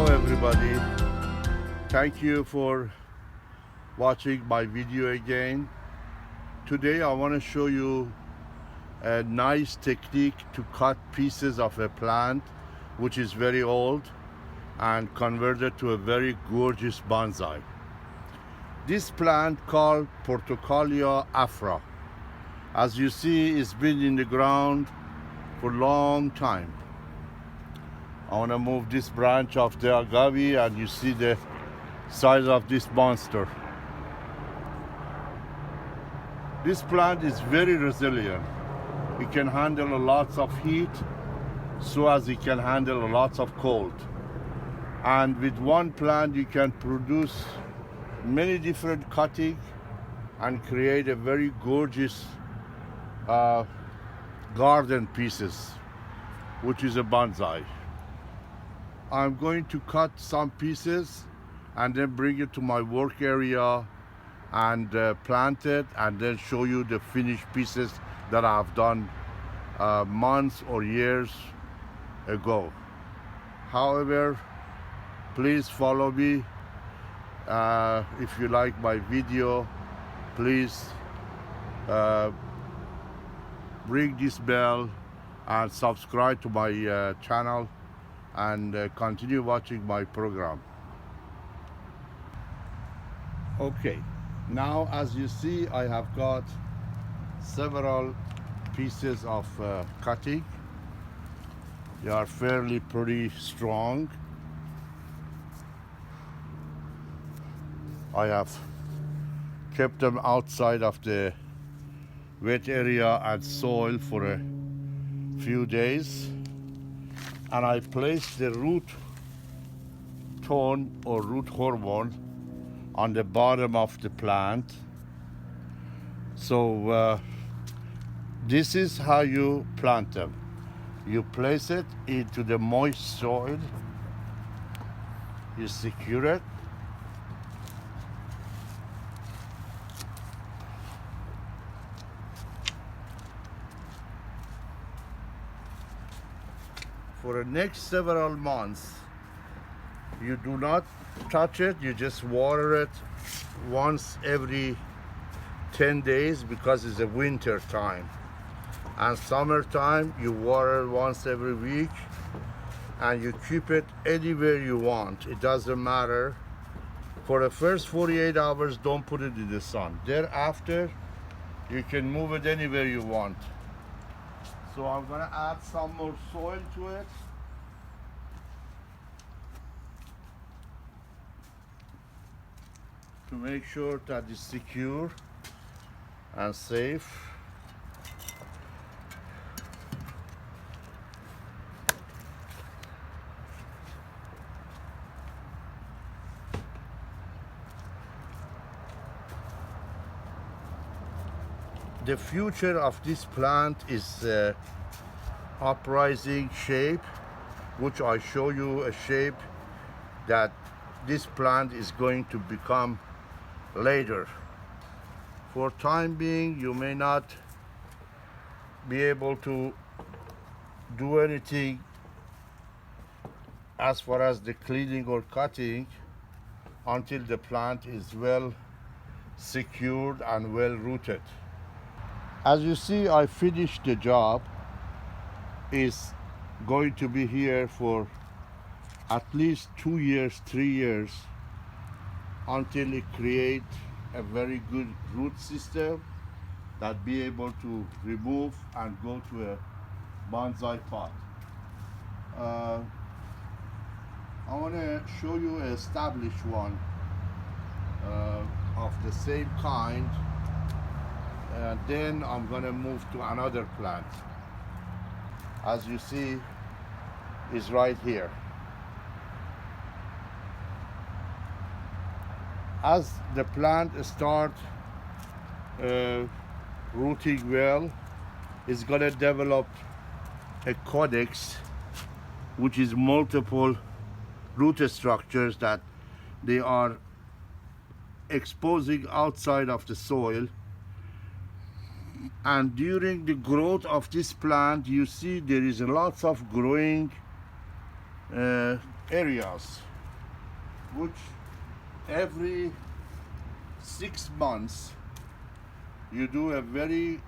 everybody. Thank you for watching my video again. Today I want to show you a nice technique to cut pieces of a plant which is very old and convert it to a very gorgeous bonsai. This plant called Portulacaria afra. As you see, it's been in the ground for a long time. I want to move this branch of the agave and you see the size of this monster. This plant is very resilient. It can handle lots of heat so as it can handle lots of cold. And with one plant you can produce many different cutting and create a very gorgeous garden pieces, which is a bonsai. I'm going to cut some pieces and then bring it to my work area and plant it, and then show you the finished pieces that I've done months or years ago. However, please follow me. If you like my video, please ring this bell and subscribe to my channel and continue watching my program. Okay, now as you see, I have got several pieces of cutting. They are fairly pretty strong. I have kept them outside of the wet area and soil for a few days, and I placed the root tone or root hormone on the bottom of the plant. So this is how you plant them. You place it into the moist soil, you secure it, for the next several months. You do not touch it, you just water it once every 10 days because it's a winter time. And summertime you water once every week, and you keep it anywhere you want. It doesn't matter. For the first 48 hours don't put it in the sun. Thereafter you can move it anywhere you want. So I'm gonna add some more soil to it. To make sure that it's secure and safe. The future of this plant is uprising shape, which I show you a shape that this plant is going to become later. For time being, you may not be able to do anything as far as the cleaning or cutting until the plant is well secured and well rooted. As you see, I finished the job. It's going to be here for at least 2 years, 3 years, until it create a very good root system that be able to remove and go to a bonsai pot. I want to show you an established one of the same kind, and then I'm going to move to another plant. As you see, is right here. As the plant starts rooting well, it's going to develop a codex, which is multiple root structures that they are exposing outside of the soil. And during the growth of this plant, you see there is lots of growing areas. which every 6 months you do a very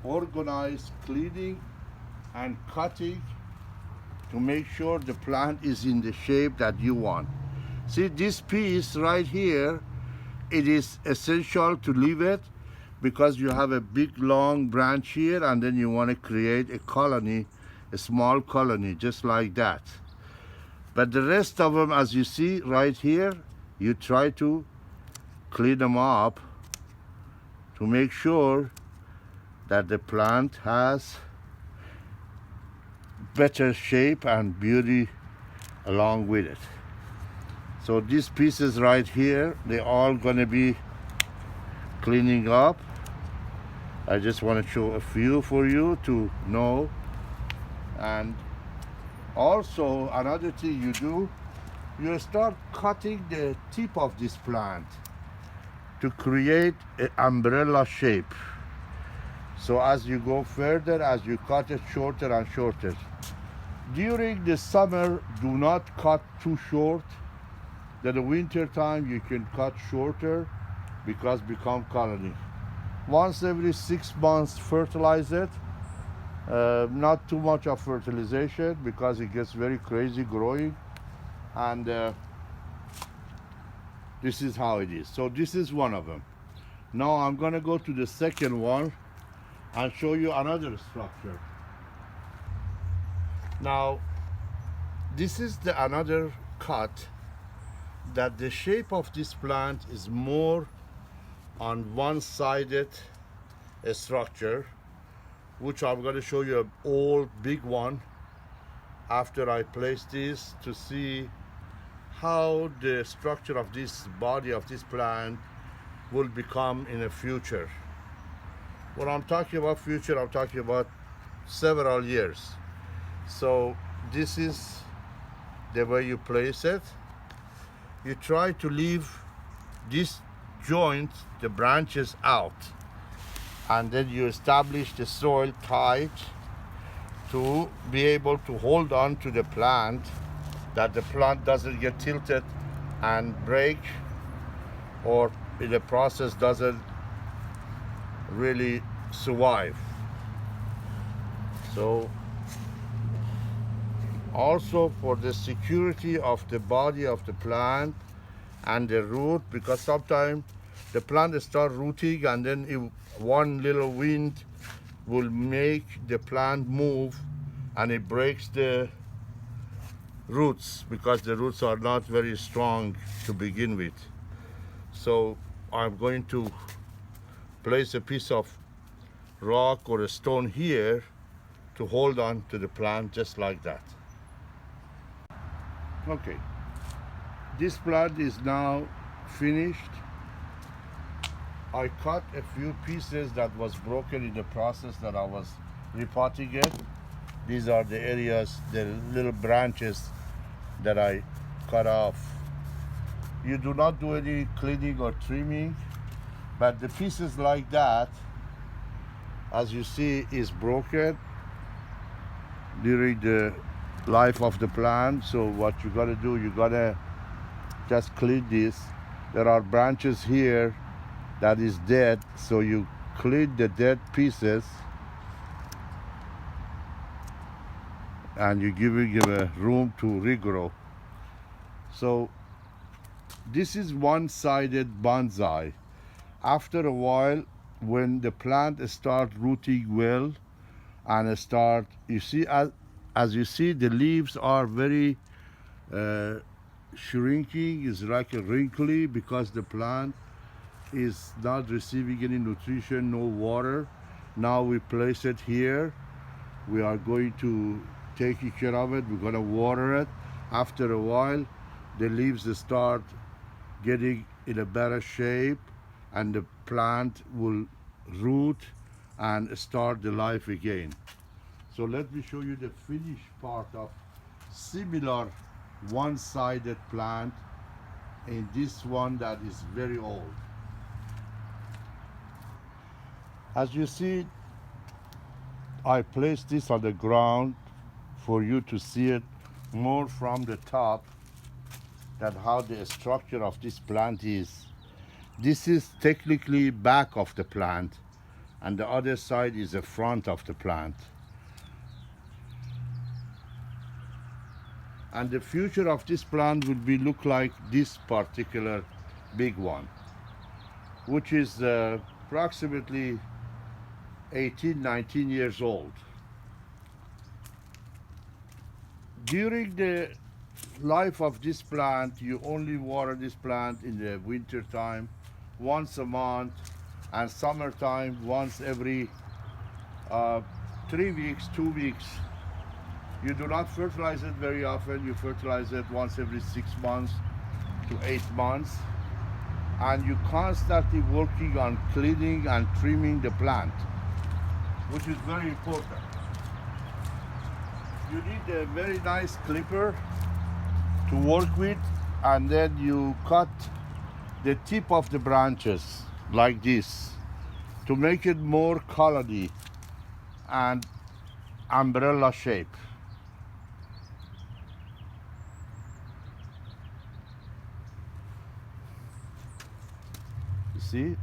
organized cleaning and cutting to make sure the plant is in the shape that you want. See this piece right here, it is essential to leave it because you have a big long branch here and then you want to create a colony, a small colony just like that. But the rest of them, as you see right here, you try to clean them up to make sure that the plant has better shape and beauty along with it. So these pieces right here, they're all gonna be cleaning up. I just want to show a few for you to know. And also another thing you do, you start cutting the tip of this plant to create an umbrella shape. So as you go further, as you cut it shorter and shorter. During the summer, do not cut too short. Then the winter time you can cut shorter because become colony. Once every 6 months fertilize it. Not too much of fertilization because it gets very crazy growing. And this is how it is. So this is one of them. Now I'm gonna go to the second one and show you another structure. Now this is the another cut that the shape of this plant is more on one-sided structure, which I'm going to show you an old big one after I place this to see how the structure of this body of this plant will become in the future. When I'm talking about future, I'm talking about several years. So this is the way you place it. You try to leave this joint, the branches out, and then you establish the soil tight to be able to hold on to the plant, that the plant doesn't get tilted and break, or in the process doesn't really survive. So also for the security of the body of the plant and the root, because sometimes the plant start rooting and then one little wind will make the plant move and it breaks the roots because the roots are not very strong to begin with. So I'm going to place a piece of rock or a stone here to hold on to the plant just like that. Okay, this plant is now finished. I cut a few pieces that was broken in the process that I was repotting it. These are the areas, the little branches that I cut off. You do not do any cleaning or trimming, but the pieces like that, as you see, is broken during the life of the plant. So what you gotta do, you gotta just clean this. There are branches here that is dead, so you clean the dead pieces and you give it room to regrow. So this is one-sided bonsai. After a while, when the plant start rooting well and start, you see, as you see, the leaves are very shrinking, is like a wrinkly because the plant is not receiving any nutrition, no water. Now we place it here. We are going to take care of it. We're going to water it. After a while, the leaves start getting in a better shape and the plant will root and start the life again. So let me show you the finished part of similar one-sided plant in this one that is very old. As you see, I placed this on the ground for you to see it more from the top. that how the structure of this plant is. This is technically back of the plant, and the other side is the front of the plant. And the future of this plant will be look like this particular big one, which is approximately 18, 19 years old. During the life of this plant, you only water this plant in the winter time once a month, and summertime once every 3 weeks, 2 weeks. You do not fertilize it very often. You fertilize it once every 6 months to 8 months, and you constantly working on cleaning and trimming the plant, which is very important. You need a very nice clipper to work with, and then you cut the tip of the branches like this to make it more colony and umbrella shape. You see?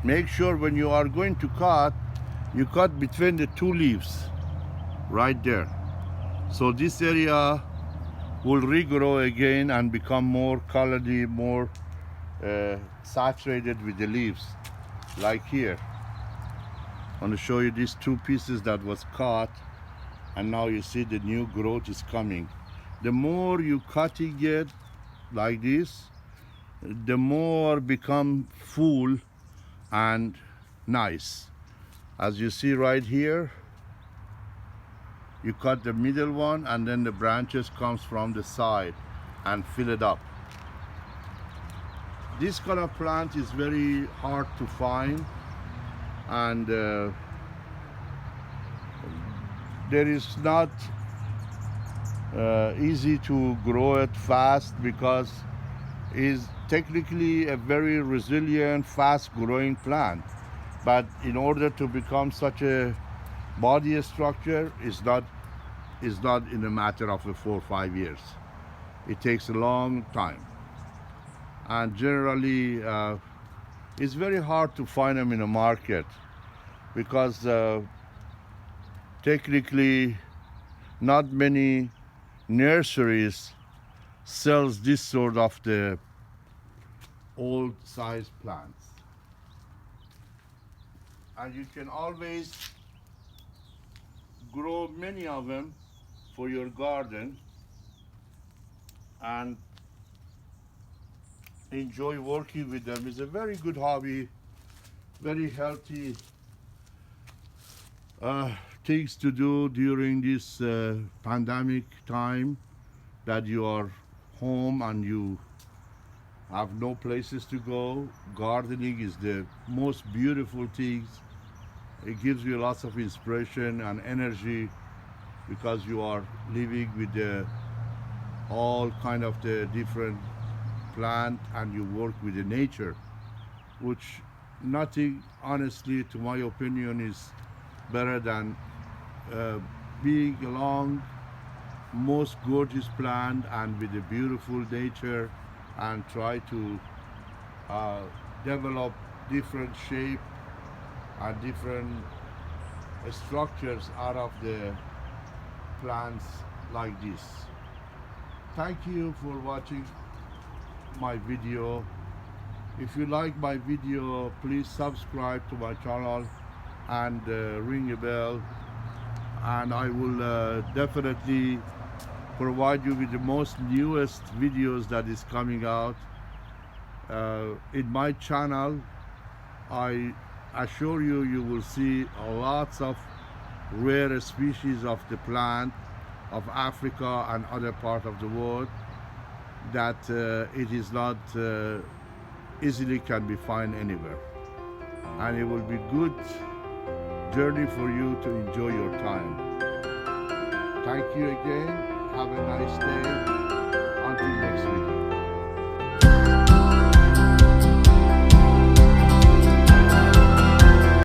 Make sure when you are going to cut, you cut between the two leaves right there. So this area will regrow again and become more colony, more saturated with the leaves, like here. I want to show you these two pieces that was cut, and now you see the new growth is coming. The more you cutting it like this, the more become full and nice. As you see right here, you cut the middle one, and then the branches comes from the side and fill it up. This kind of plant is very hard to find, and there is not easy to grow it fast, because it's technically a very resilient, fast growing plant. But in order to become such a body structure, is not in a matter of 4 or 5 years. It takes a long time, and generally it's very hard to find them in the market, because technically not many nurseries sells this sort of the old size plants. And you can always grow many of them for your garden and enjoy working with them. It's a very good hobby, very healthy things to do during this pandemic time, that you are home and you have no places to go. Gardening is the most beautiful things. It gives you lots of inspiration and energy, because you are living with all kind of the different plant, and you work with the nature, which nothing, honestly, to my opinion, is better than being along most gorgeous plant and with a beautiful nature, and try to develop different shape and different structures out of the plants like this. Thank you for watching my video. If you like my video, please subscribe to my channel and ring a bell, and I will definitely provide you with the most newest videos that is coming out in my channel. I assure you, you will see lots of rare species of the plant of Africa and other part of the world that it is not easily can be found anywhere, and it will be good journey for you to enjoy your time. Thank you again. Have a nice day.